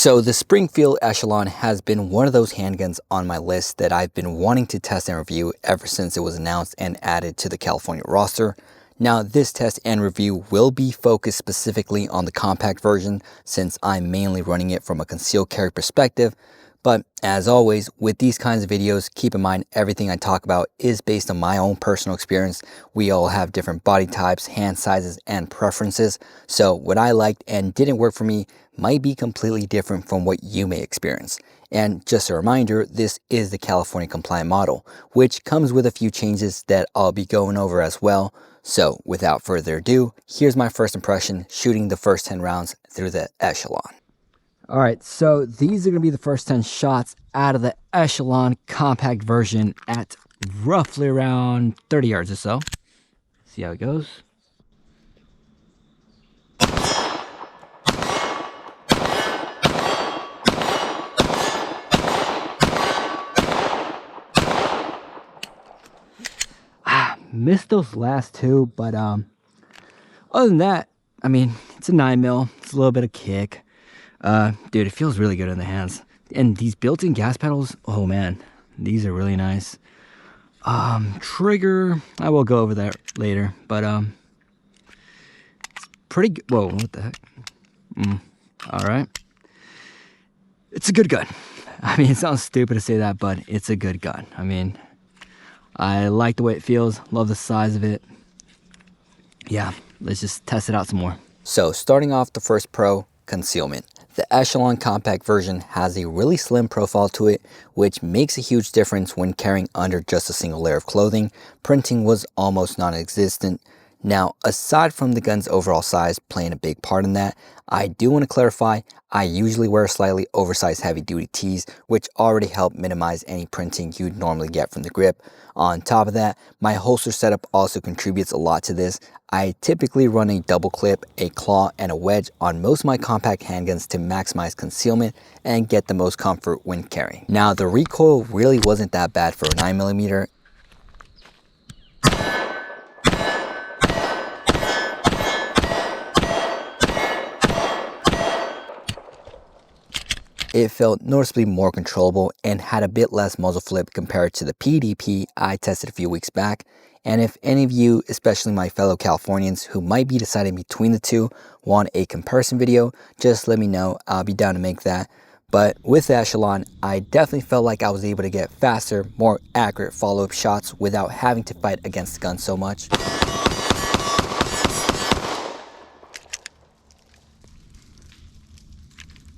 So the Springfield Echelon has been one of those handguns on my list that I've been wanting to test and review ever since it was announced and added to the California roster. Now this test and review will be focused specifically on the compact version since I'm mainly running it from a concealed carry perspective. But as always, with these kinds of videos, keep in mind everything I talk about is based on my own personal experience. We all have different body types, hand sizes, and preferences. So what I liked and didn't work for me might be completely different from what you may experience. And just a reminder, this is the California compliant model, which comes with a few changes that I'll be going over as well. So without further ado, here's my first impression shooting the first 10 rounds through the Echelon. All right, so these are going to be the first 10 shots out of the Echelon compact version at roughly around 30 yards or so. See how it goes. Missed those last two, but other than that, I mean, it's a 9mm. It's a little bit of kick. Dude, it feels really good in the hands. And these built-in gas pedals, oh man, these are really nice. Trigger, I will go over that later, but it's pretty good. Whoa, what the heck? All right. It's a good gun. I mean, it sounds stupid to say that, but it's a good gun. I mean, I like the way it feels, love the size of it. Yeah, let's just test it out some more. So starting off the first pro, concealment. The Echelon compact version has a really slim profile to it, which makes a huge difference when carrying under just a single layer of clothing. Printing was almost non-existent. Now, aside from the gun's overall size playing a big part in that, I do want to clarify, I usually wear slightly oversized heavy-duty tees, which already help minimize any printing you'd normally get from the grip. On top of that, my holster setup also contributes a lot to this. I typically run a double clip, a claw, and a wedge on most of my compact handguns to maximize concealment and get the most comfort when carrying. Now, the recoil really wasn't that bad for a 9mm. It felt noticeably more controllable and had a bit less muzzle flip compared to the PDP I tested a few weeks back. And if any of you, especially my fellow Californians who might be deciding between the two, want a comparison video, just let me know. I'll be down to make that. But with the Echelon, I definitely felt like I was able to get faster, more accurate follow-up shots without having to fight against the gun so much.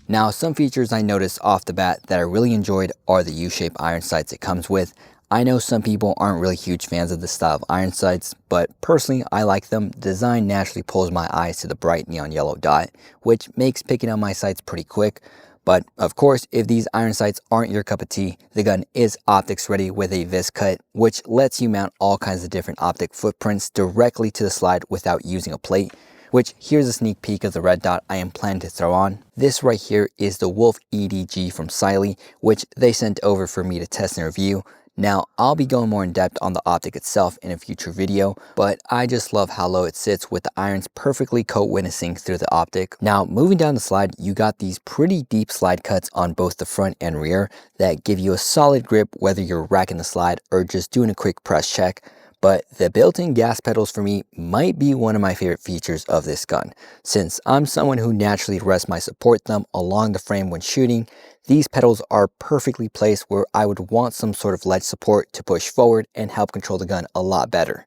Now, some features I noticed off the bat that I really enjoyed are the U-shaped iron sights it comes with. I know some people aren't really huge fans of this style of iron sights, but personally I like them. The design naturally pulls my eyes to the bright neon yellow dot, which makes picking up my sights pretty quick. But of course, if these iron sights aren't your cup of tea, the gun is optics ready with a vis cut, which lets you mount all kinds of different optic footprints directly to the slide without using a plate. Which, here's a sneak peek of the red dot I am planning to throw on. This right here is the Wolf EDG from Siley, which they sent over for me to test and review. Now, I'll be going more in depth on the optic itself in a future video, but I just love how low it sits with the irons perfectly co-witnessing through the optic. Now, moving down the slide, you got these pretty deep slide cuts on both the front and rear that give you a solid grip whether you're racking the slide or just doing a quick press check. But the built-in gas pedals for me might be one of my favorite features of this gun. Since I'm someone who naturally rests my support thumb along the frame when shooting, these pedals are perfectly placed where I would want some sort of ledge support to push forward and help control the gun a lot better.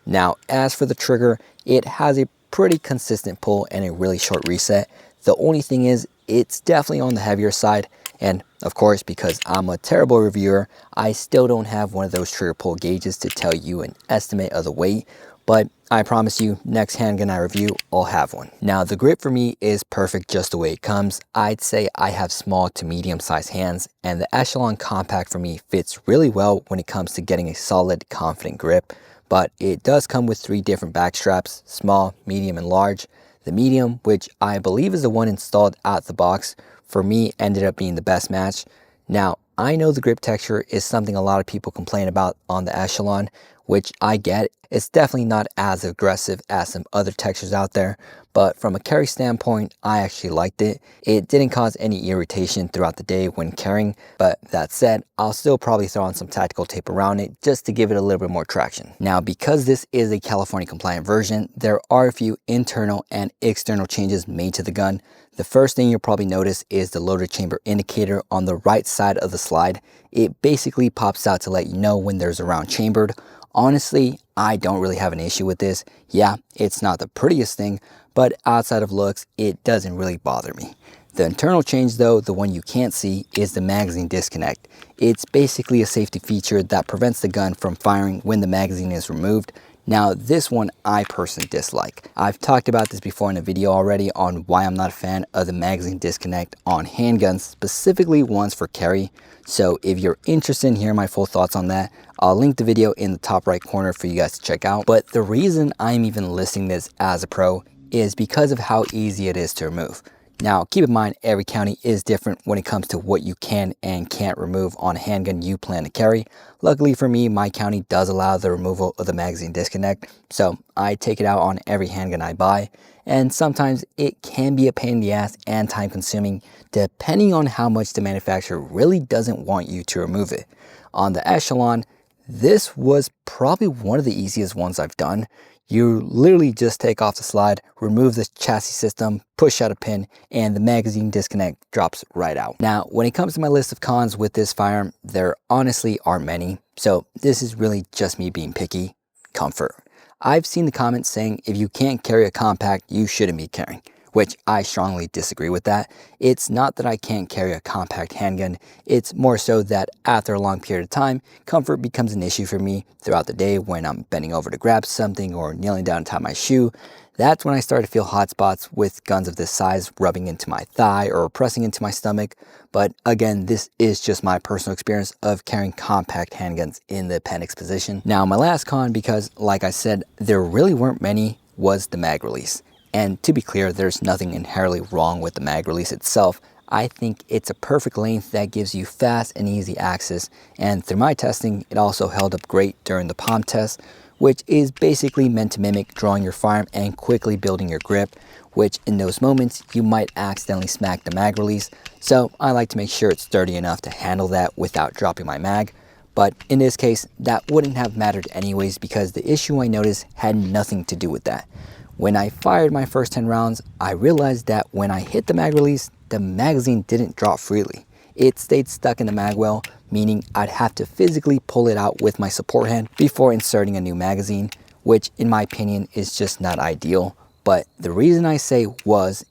Now, as for the trigger, it has a pretty consistent pull and a really short reset. The only thing is, it's definitely on the heavier side. And of course, because I'm a terrible reviewer, I still don't have one of those trigger pull gauges to tell you an estimate of the weight, but I promise you, next handgun I review, I'll have one. Now, the grip for me is perfect just the way it comes. I'd say I have small to medium sized hands, and the Echelon Compact for me fits really well when it comes to getting a solid, confident grip. But it does come with 3 different back straps, small, medium, and large. The medium, which I believe is the one installed out the box, for me ended up being the best match. Now, I know the grip texture is something a lot of people complain about on the Echelon, which I get. It's definitely not as aggressive as some other textures out there, but from a carry standpoint, I actually liked it. It didn't cause any irritation throughout the day when carrying, but that said, I'll still probably throw on some tactical tape around it just to give it a little bit more traction. Now, because this is a California compliant version, there are a few internal and external changes made to the gun. The first thing you'll probably notice is the loaded chamber indicator on the right side of the slide. It basically pops out to let you know when there's a round chambered. Honestly, I don't really have an issue with this. Yeah, it's not the prettiest thing, but outside of looks, it doesn't really bother me. The internal change though, the one you can't see, is the magazine disconnect. It's basically a safety feature that prevents the gun from firing when the magazine is removed. Now, this one I personally dislike. I've talked about this before in a video already on why I'm not a fan of the magazine disconnect on handguns, specifically ones for carry. So if you're interested in hearing my full thoughts on that, I'll link the video in the top right corner for you guys to check out. But the reason I'm even listing this as a pro is because of how easy it is to remove. Now, keep in mind, every county is different when it comes to what you can and can't remove on a handgun you plan to carry. Luckily for me, my county does allow the removal of the magazine disconnect, so I take it out on every handgun I buy. And sometimes it can be a pain in the ass and time consuming, depending on how much the manufacturer really doesn't want you to remove it. On the Echelon, this was probably one of the easiest ones I've done. You literally just take off the slide, remove the chassis system, push out a pin, and the magazine disconnect drops right out. Now, when it comes to my list of cons with this firearm, there honestly aren't many. So this is really just me being picky. Comfort. I've seen the comments saying if you can't carry a compact, you shouldn't be carrying, which I strongly disagree with that. It's not that I can't carry a compact handgun, it's more so that after a long period of time, comfort becomes an issue for me throughout the day when I'm bending over to grab something or kneeling down to tie my shoe. That's when I start to feel hot spots with guns of this size rubbing into my thigh or pressing into my stomach. But again, this is just my personal experience of carrying compact handguns in the appendix position. Now, my last con, because like I said, there really weren't many, was the mag release. And to be clear, there's nothing inherently wrong with the mag release itself. I think it's a perfect length that gives you fast and easy access. And through my testing, it also held up great during the palm test, which is basically meant to mimic drawing your firearm and quickly building your grip, which in those moments, you might accidentally smack the mag release. So I like to make sure it's sturdy enough to handle that without dropping my mag. But in this case, that wouldn't have mattered anyways because the issue I noticed had nothing to do with that. When I fired my first 10 rounds, I realized that when I hit the mag release, the magazine didn't drop freely. It stayed stuck in the mag well, meaning I'd have to physically pull it out with my support hand before inserting a new magazine, which in my opinion is just not ideal. But the reason I say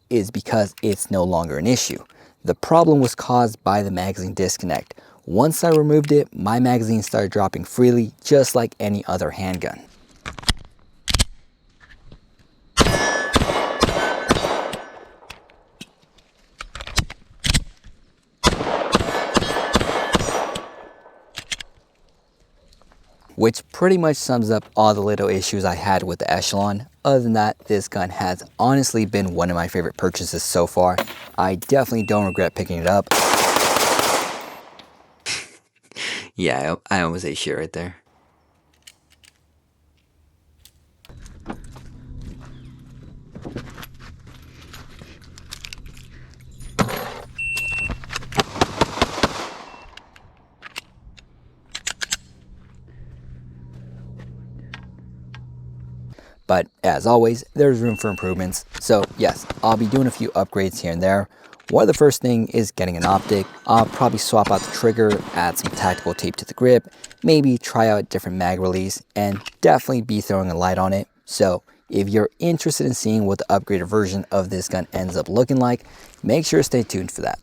is because it's no longer an issue. The problem was caused by the magazine disconnect. Once I removed it, my magazine started dropping freely just like any other handgun. Which pretty much sums up all the little issues I had with the Echelon. Other than that, this gun has honestly been one of my favorite purchases so far. I definitely don't regret picking it up. Yeah, I almost ate shit right there. But as always, there's room for improvements. So yes, I'll be doing a few upgrades here and there. One of the first thing is getting an optic. I'll probably swap out the trigger, add some tactical tape to the grip, maybe try out a different mag release, and definitely be throwing a light on it. So if you're interested in seeing what the upgraded version of this gun ends up looking like, make sure to stay tuned for that.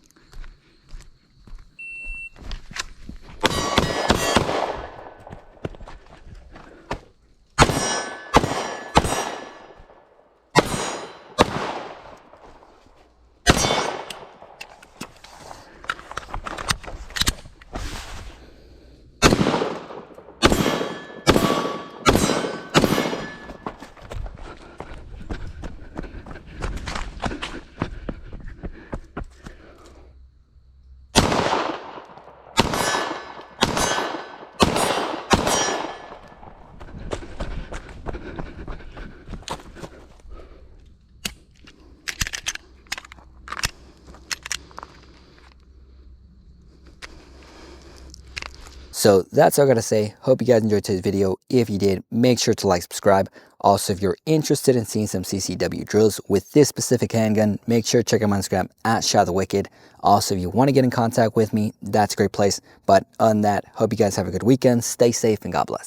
So that's all I gotta say. Hope you guys enjoyed today's video. If you did, make sure to like, subscribe. Also, if you're interested in seeing some CCW drills with this specific handgun, make sure to check out my Instagram at ShadowTheWicked. Also, if you want to get in contact with me, that's a great place. But other than that, hope you guys have a good weekend. Stay safe and God bless.